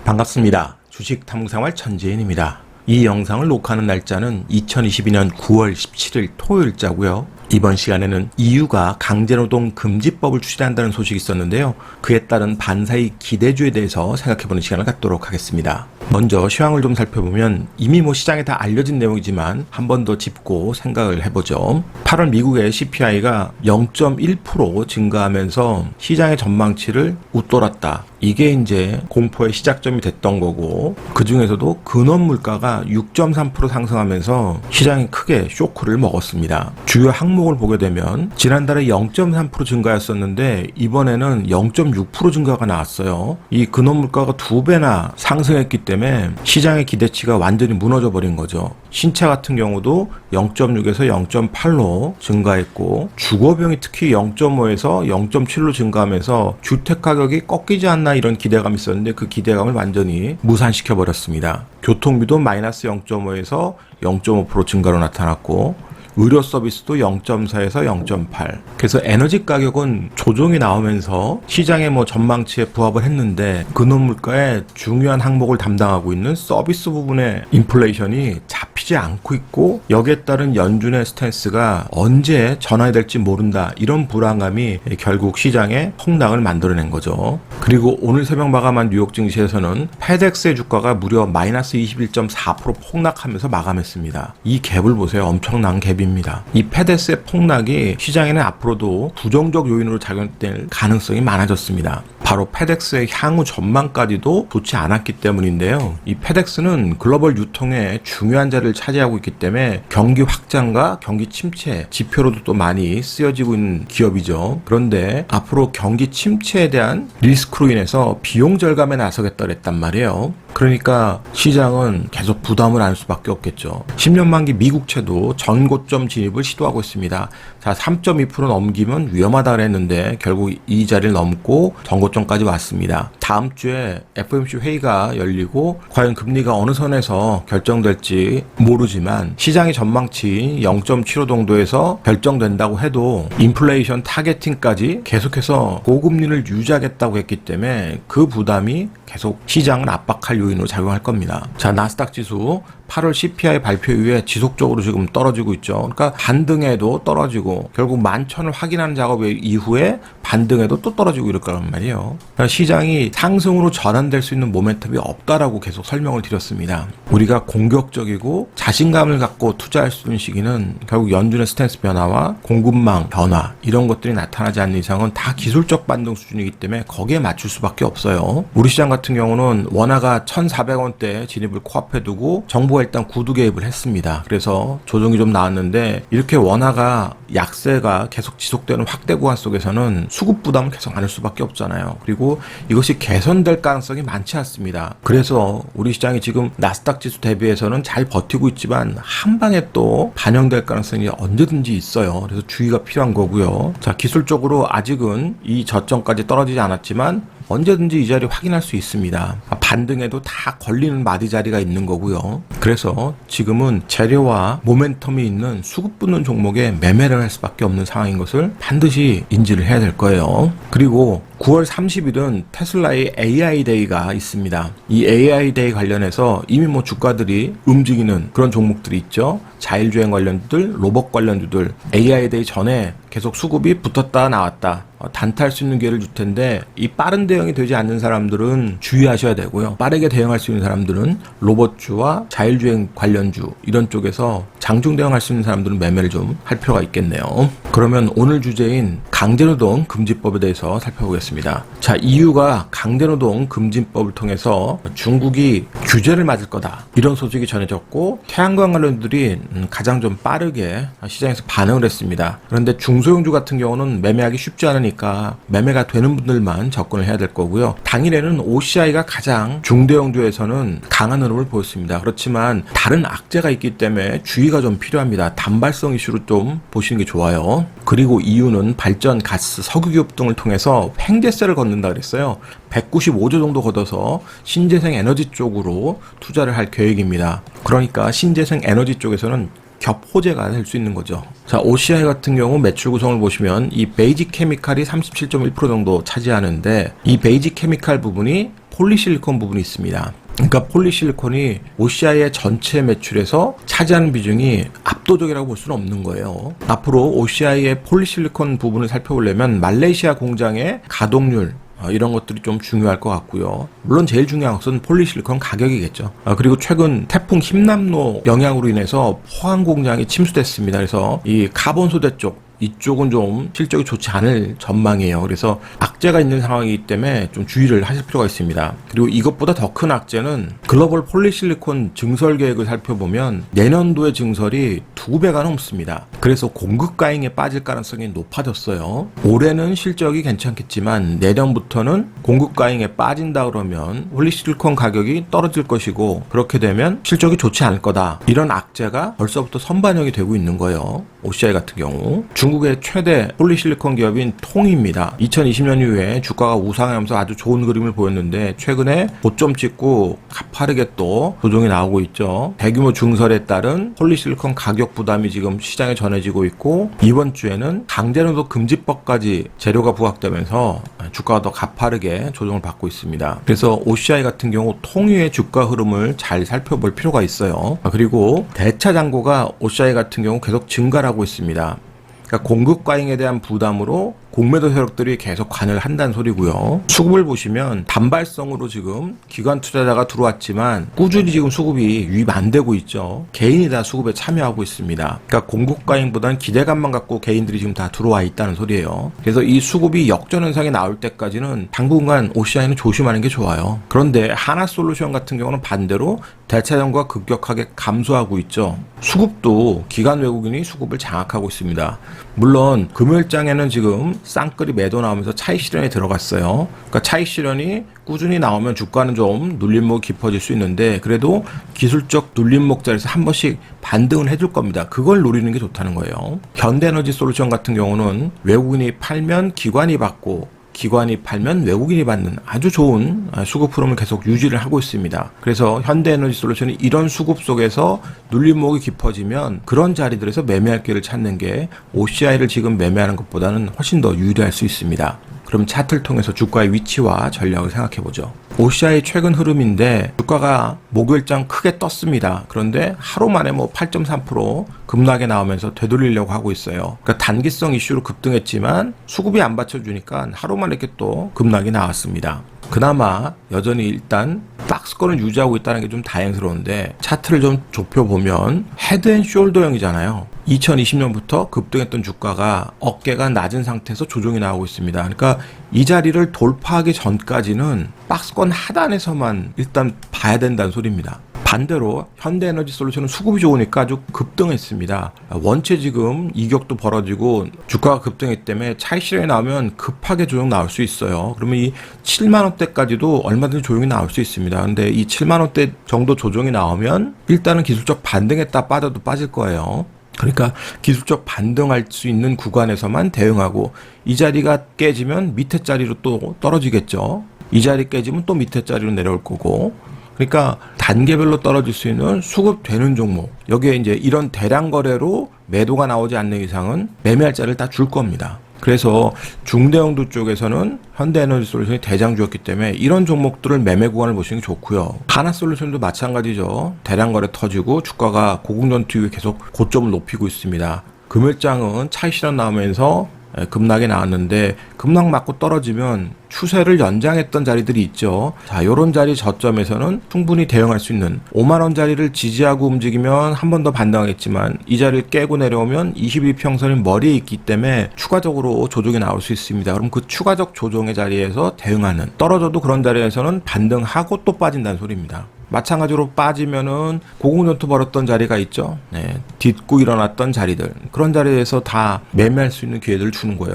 반갑습니다. 주식탐구생활 천재인입니다. 이 영상을 녹화하는 날짜는 2022년 9월 17일 토요일자고요. 이번 시간에는 EU가 강제노동 금지법을 추진한다는 소식이 있었는데요. 그에 따른 반사의 기대주에 대해서 생각해보는 시간을 갖도록 하겠습니다. 먼저 시황을 좀 살펴보면 이미 시장에 다 알려진 내용이지만 한 번 더 짚고 생각을 해보죠. 8월 미국의 CPI가 0.1% 증가하면서 시장의 전망치를 웃돌았다. 이게 이제 공포의 시작점이 됐던 거고, 그 중에서도 근원 물가가 6.3% 상승하면서 시장이 크게 쇼크를 먹었습니다. 주요 항목을 보게 되면 지난달에 0.3% 증가였었는데 이번에는 0.6% 증가가 나왔어요. 이 근원 물가가 2배나 상승했기 때문에 시장의 기대치가 완전히 무너져 버린 거죠. 신차 같은 경우도 0.6에서 0.8로 증가했고, 주거비용이 특히 0.5에서 0.7로 증가하면서 주택 가격이 꺾이지 않나 이런 기대감이 있었는데 그 기대감을 완전히 무산시켜 버렸습니다. 교통비도 마이너스 0.5에서 0.5% 증가로 나타났고, 의료 서비스도 0.4에서 0.8. 그래서 에너지 가격은 조정이 나오면서 시장의 전망치에 부합을 했는데, 근원 물가의 중요한 항목을 담당하고 있는 서비스 부분의 인플레이션이 잡히지 않고 있고, 여기에 따른 연준의 스탠스가 언제 전환이 될지 모른다, 이런 불안감이 결국 시장에 폭락을 만들어낸 거죠. 그리고 오늘 새벽 마감한 뉴욕 증시에서는 페덱스의 주가가 무려 마이너스 21.4% 폭락하면서 마감했습니다. 이 갭을 보세요. 엄청난 갭입니다. 이 페덱스의 폭락이 시장에는 앞으로도 부정적 요인으로 작용될 가능성이 많아졌습니다. 바로 페덱스의 향후 전망까지도 좋지 않았기 때문인데요. 이 페덱스는 글로벌 유통에 중요한 자리를 차지하고 있기 때문에 경기 확장과 경기 침체 지표로도 또 많이 쓰여지고 있는 기업이죠. 그런데 앞으로 경기 침체에 대한 리스크로 인해서 비용 절감에 나서겠다 그랬단 말이에요. 그러니까 시장은 계속 부담을 안을 수밖에 없겠죠. 10년 만기 미국채도 전고점 진입을 시도하고 있습니다. 자, 3.2% 넘기면 위험하다 그랬는데 결국 이 자리를 넘고 전고점까지 왔습니다. 다음 주에 FOMC 회의가 열리고 과연 금리가 어느 선에서 결정될지 모르지만 시장의 전망치 0.75 정도에서 결정된다고 해도 인플레이션 타겟팅까지 계속해서 고금리를 유지하겠다고 했기 때문에 그 부담이 계속 시장을 압박할 요인으로 작용할 겁니다. 자, 나스닥 지수 8월 CPI 발표 이후에 지속적으로 지금 떨어지고 있죠. 그러니까 반등에도 떨어지고 결국 11,000을 확인하는 작업 이후에 반등에도 또 떨어지고 이럴 거란 말이에요. 그러니까 시장이 상승으로 전환될 수 있는 모멘텀이 없다라고 계속 설명을 드렸습니다. 우리가 공격적이고 자신감을 갖고 투자할 수 있는 시기는 결국 연준의 스탠스 변화와 공급망 변화, 이런 것들이 나타나지 않는 이상은 다 기술적 반등 수준이기 때문에 거기에 맞출 수밖에 없어요. 우리 시장 같은 경우는 원화가 1,400원대 진입을 코앞에 두고 정부가 일단 구두 개입을 했습니다. 그래서 조정이 좀 나왔는데, 이렇게 원화가 약세가 계속 지속되는 확대 구간 속에서는 수급 부담을 계속 안을 수밖에 없잖아요. 그리고 이것이 개선될 가능성이 많지 않습니다. 그래서 우리 시장이 지금 나스닥 지수 대비해서는 잘 버티고 있지만 한 방에 또 반영될 가능성이 언제든지 있어요. 그래서 주의가 필요한 거고요. 자, 기술적으로 아직은 이 저점까지 떨어지지 않았지만 언제든지 이 자리 확인할 수 있습니다. 반등에도 다 걸리는 마디 자리가 있는 거고요. 그래서 지금은 재료와 모멘텀이 있는 수급 붙는 종목에 매매를 할 수밖에 없는 상황인 것을 반드시 인지를 해야 될 거예요. 그리고 9월 30일은 테슬라의 AI 데이가 있습니다. 이 AI 데이 관련해서 이미 주가들이 움직이는 그런 종목들이 있죠. 자율주행 관련주들, 로봇 관련주들, AI 데이 전에 계속 수급이 붙었다 나왔다 단타할 수 있는 기회를 줄 텐데, 이 빠른 대응이 되지 않는 사람들은 주의하셔야 되고요. 빠르게 대응할 수 있는 사람들은 로봇주와 자율주행 관련주 이런 쪽에서 장중 대응할 수 있는 사람들은 매매를 좀 할 필요가 있겠네요. 그러면 오늘 주제인 강제노동 금지법에 대해서 살펴보겠습니다. 자, EU가 강제노동 금지법을 통해서 중국이 규제를 맞을 거다, 이런 소식이 전해졌고, 태양광 관련주들이 가장 좀 빠르게 시장에서 반응을 했습니다. 그런데 중소형주 같은 경우는 매매하기 쉽지 않으니까 매매가 되는 분들만 접근을 해야 될 거고요. 당일에는 OCI가 가장 중대형주에서는 강한 흐름을 보였습니다. 그렇지만 다른 악재가 있기 때문에 주의가 좀 필요합니다. 단발성 이슈로 좀 보시는 게 좋아요. 그리고 EU는 발전, 가스, 석유 기업 등을 통해서 횡재세를 걷는다 그랬어요. 195조 정도 걷어서 신재생 에너지 쪽으로 투자를 할 계획입니다. 그러니까 신재생 에너지 쪽에서는 겹 호재가 될 수 있는 거죠. 자, OCI 같은 경우 매출 구성을 보시면 이 베이직 케미칼이 37.1% 정도 차지하는데 이 베이직 케미칼 부분이 폴리실리콘 부분이 있습니다. 그러니까 폴리실리콘이 OCI의 전체 매출에서 차지하는 비중이 압도적이라고 볼 수는 없는 거예요. 앞으로 OCI의 폴리실리콘 부분을 살펴보려면 말레이시아 공장의 가동률 이런 것들이 좀 중요할 것 같고요. 물론 제일 중요한 것은 폴리실리콘 가격이겠죠. 그리고 최근 태풍 힘남노 영향으로 인해서 포항 공장이 침수됐습니다. 그래서 이 카본 소재 쪽 이쪽은 좀 실적이 좋지 않을 전망이에요. 그래서 악재가 있는 상황이기 때문에 좀 주의를 하실 필요가 있습니다. 그리고 이것보다 더 큰 악재는 글로벌 폴리실리콘 증설 계획을 살펴보면 내년도의 증설이 2배가 넘습니다. 그래서 공급 과잉에 빠질 가능성이 높아졌어요. 올해는 실적이 괜찮겠지만 내년부터는 공급 과잉에 빠진다 그러면 폴리실리콘 가격이 떨어질 것이고 그렇게 되면 실적이 좋지 않을 거다. 이런 악재가 벌써부터 선반영이 되고 있는 거예요. OCI 같은 경우. 중국의 최대 폴리실리콘 기업인 통이입니다. 2020년 이후에 주가가 우상하면서 아주 좋은 그림을 보였는데 최근에 고점 찍고 가파르게 또 조정이 나오고 있죠. 대규모 증설에 따른 폴리실리콘 가격 부담이 지금 시장에 전해지고 있고 이번 주에는 강제노동 금지법까지 재료가 부각되면서 주가가 더 가파르게 조정을 받고 있습니다. 그래서 OCI 같은 경우 통유의 주가 흐름을 잘 살펴볼 필요가 있어요. 그리고 대차 잔고가 OCI 같은 경우 계속 증가를 하고 있습니다. 그러니까 공급 과잉에 대한 부담으로 공매도 세력들이 계속 관여를 한다는 소리고요. 수급을 보시면 단발성으로 지금 기관 투자자가 들어왔지만 꾸준히 지금 수급이 유입 안 되고 있죠. 개인이 다 수급에 참여하고 있습니다. 그러니까 공급 과잉보다는 기대감만 갖고 개인들이 지금 다 들어와 있다는 소리예요. 그래서 이 수급이 역전 현상이 나올 때까지는 당분간 OCI는 조심하는 게 좋아요. 그런데 하나솔루션 같은 경우는 반대로 대차 잔고가 급격하게 감소하고 있죠. 수급도 기관 외국인이 수급을 장악하고 있습니다. 물론 금요일장에는 지금 쌍끌이 매도 나오면서 차익 실현에 들어갔어요. 그러니까 차익 실현이 꾸준히 나오면 주가는 좀 눌림목이 깊어질 수 있는데 그래도 기술적 눌림목 자리에서 한 번씩 반등을 해줄 겁니다. 그걸 노리는 게 좋다는 거예요. 현대에너지 솔루션 같은 경우는 외국인이 팔면 기관이 받고 기관이 팔면 외국인이 받는 아주 좋은 수급 흐름을 계속 유지를 하고 있습니다. 그래서 현대에너지 솔루션이 이런 수급 속에서 눌림목이 깊어지면 그런 자리들에서 매매할 기회를 찾는 게 OCI를 지금 매매하는 것보다는 훨씬 더 유리할 수 있습니다. 그럼 차트를 통해서 주가의 위치와 전략을 생각해보죠. OCI 최근 흐름인데 주가가 목요일장 크게 떴습니다. 그런데 하루 만에 8.3% 급락에 나오면서 되돌리려고 하고 있어요. 그러니까 단기성 이슈로 급등했지만 수급이 안 받쳐주니까 하루 만에 이렇게 또 급락이 나왔습니다. 그나마 여전히 일단 박스권을 유지하고 있다는 게 좀 다행스러운데 차트를 좀 좁혀보면 헤드앤숄더형이잖아요. 2020년부터 급등했던 주가가 어깨가 낮은 상태에서 조정이 나오고 있습니다. 그러니까 이 자리를 돌파하기 전까지는 박스권 하단에서만 일단 봐야 된다는 소리입니다. 반대로 현대에너지 솔루션은 수급이 좋으니까 아주 급등했습니다. 원체 지금 이격도 벌어지고 주가가 급등했기 때문에 차익 실현이 나오면 급하게 조정 나올 수 있어요. 그러면 이 7만 원대까지도 얼마든지 조정이 나올 수 있습니다. 근데 이 7만 원대 정도 조정이 나오면 일단은 기술적 반등했다 빠져도 빠질 거예요. 그러니까 기술적 반등할 수 있는 구간에서만 대응하고 이 자리가 깨지면 밑에 자리로 또 떨어지겠죠. 이 자리 깨지면 또 밑에 자리로 내려올 거고 그러니까 단계별로 떨어질 수 있는 수급되는 종목 여기에 이제 이런 대량 거래로 매도가 나오지 않는 이상은 매매할 자리를 다 줄 겁니다. 그래서 중대형주 쪽에서는 현대에너지 솔루션이 대장주였기 때문에 이런 종목들을 매매 구간을 보시는 게 좋고요. 하나솔루션도 마찬가지죠. 대량 거래 터지고 주가가 고공전투 이후에 계속 고점을 높이고 있습니다. 금요일장은 차익 실현 나오면서 급락이 나왔는데 급락 맞고 떨어지면 추세를 연장했던 자리들이 있죠. 자, 요런 자리 저점에서는 충분히 대응할 수 있는 5만 원 자리를 지지하고 움직이면 한 번 더 반등하겠지만 이 자리를 깨고 내려오면 21평선이 머리에 있기 때문에 추가적으로 조정이 나올 수 있습니다. 그럼 그 추가적 조정의 자리에서 대응하는 떨어져도 그런 자리에서는 반등하고 또 빠진다는 소리입니다. 마찬가지로 빠지면은 고공전투 벌었던 자리가 있죠. 네, 딛고 일어났던 자리들 그런 자리에서 다 매매할 수 있는 기회들을 주는 거예요.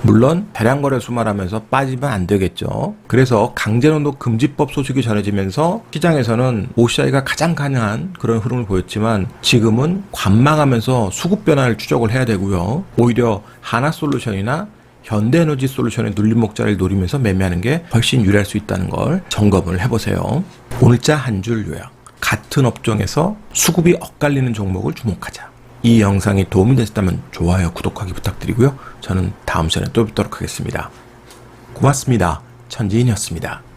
물론 대량 거래 수말하면서 빠지면 안 되겠죠. 그래서 강제노동 금지법 소식이 전해지면서 시장에서는 OCI가 가장 가능한 그런 흐름을 보였지만 지금은 관망하면서 수급 변화를 추적을 해야 되고요. 오히려 하나솔루션이나 현대에너지 솔루션의 눌림목 자리를 노리면서 매매하는 게 훨씬 유리할 수 있다는 걸 점검을 해보세요. 오늘자 한 줄 요약. 같은 업종에서 수급이 엇갈리는 종목을 주목하자. 이 영상이 도움이 됐다면 좋아요, 구독하기 부탁드리고요. 저는 다음 시간에 또 뵙도록 하겠습니다. 고맙습니다. 천지인이었습니다.